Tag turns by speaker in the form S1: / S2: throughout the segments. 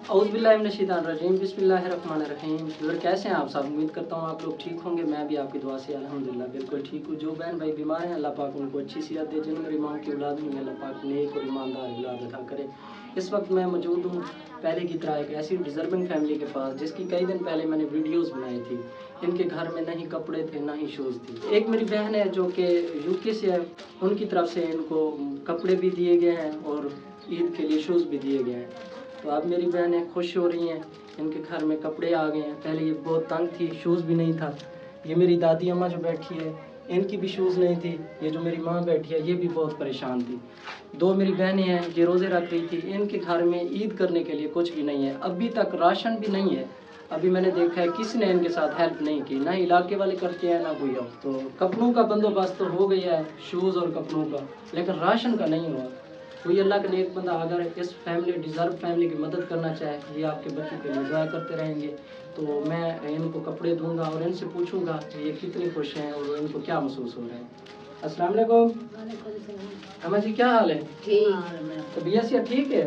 S1: औज़ुबिल्लाहिमिनश्शैतानिर्रजीम बिस्मिल्लाहिर्रहमानिर्रहीम। व्यूअर कैसे हैं आप सब? उम्मीद करता हूँ आप लोग ठीक होंगे। मैं भी आपकी दुआ से अल्हम्दुलिल्लाह बिल्कुल ठीक हूँ। जो बहन भाई बीमार हैं अल्लाह पाक उनको अच्छी सेहत दे। जिन मेरी माँ की औलाद हुई अल्लाह पाक नेक और ईमानदार औलाद अता करे। इस वक्त मैं मौजूद हूँ पहले की तरह एक ऐसी डिज़र्विंग फैमिली के पास जिसकी कई दिन पहले मैंने वीडियोज़ बनाई थी। इनके घर में ना ही कपड़े थे ना ही शूज़ थी। एक मेरी बहन है जो कि यूके से है, उनकी तरफ से इनको कपड़े भी दिए गए हैं और ईद के लिए शूज़ भी दिए गए हैं। तो अब मेरी बहनें खुश हो रही हैं, इनके घर में कपड़े आ गए हैं। पहले ये बहुत तंग थी, शूज़ भी नहीं था। ये मेरी दादी अम्मा जो बैठी है इनकी भी शूज़ नहीं थी। ये जो मेरी माँ बैठी है ये भी बहुत परेशान थी। दो मेरी बहनें हैं ये रोज़े रख रही थी। इनके घर में ईद करने के लिए कुछ भी नहीं है, अभी तक राशन भी नहीं है। अभी मैंने देखा है किसी ने इनके साथ हेल्प नहीं की, ना इलाके वाले करते हैं ना कोई और। तो कपड़ों का बंदोबस्त तो हो गया है, शूज़ और कपड़ों का, लेकिन राशन का नहीं हुआ। कोई अल्लाह का नेक बंदा अगर इस फैमिली डिज़र्व फैमिली की मदद करना चाहे, ये आपके बच्चों के लिए दुआ करते रहेंगे, तो मैं इनको कपड़े दूंगा और इनसे पूछूंगा कि ये कितनी खुश हैं और इनको क्या महसूस हो रहा है। अस्सलाम वालेकुम अम्मा जी, क्या हाल है? तबीयत से ठीक है?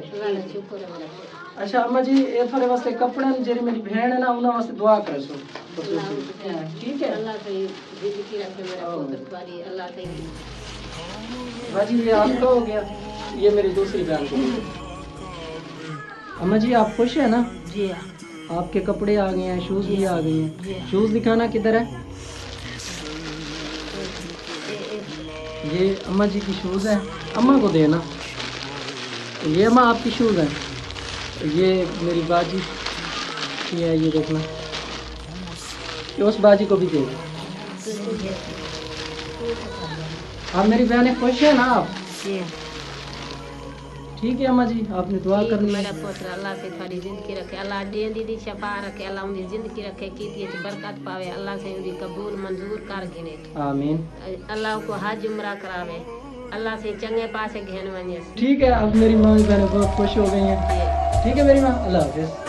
S1: अच्छा अम्मा जी, ये थोड़े वास्ते कपड़े जेरी मेरी बहन है ना उन्होंने वास्ते दुआ करे सो ठीक है। बाजी ये आपका हो गया, ये मेरी दूसरी बहन को। अम्मा जी आप खुश है ना?
S2: जी।
S1: आपके कपड़े आ गए हैं, शूज़ भी आ गए हैं। शूज़ दिखाना किधर है? ये अम्मा जी की शूज़ है, अम्मा को देना। ये अम्मा आपकी शूज़ हैं, ये मेरी बाजी की है, ये देखना। ये उस बाजी को भी दे। आप मेरी बहनें खुश है ना आप? ठीक है अम्मा जी, आपने दुआ करनी है।
S2: मेरा पुत्र अल्लाह से थोड़ी जिंदगी रखे, अल्लाह दी दी शफा रखे, अल्लाह उनकी जिंदगी रखे, कीती बरकत पावे, अल्लाह से उनकी कबूल मंजूर कर गिने।
S1: आमीन।
S2: अल्लाह को हज उम्रा करावे, अल्लाह से चंगे पासे घेन वने।
S1: ठीक है, अब मेरी माँ बहनें बहुत खुश हो गई हैं। ठीक है मेरी माँ, अल्लाह हाफिज़।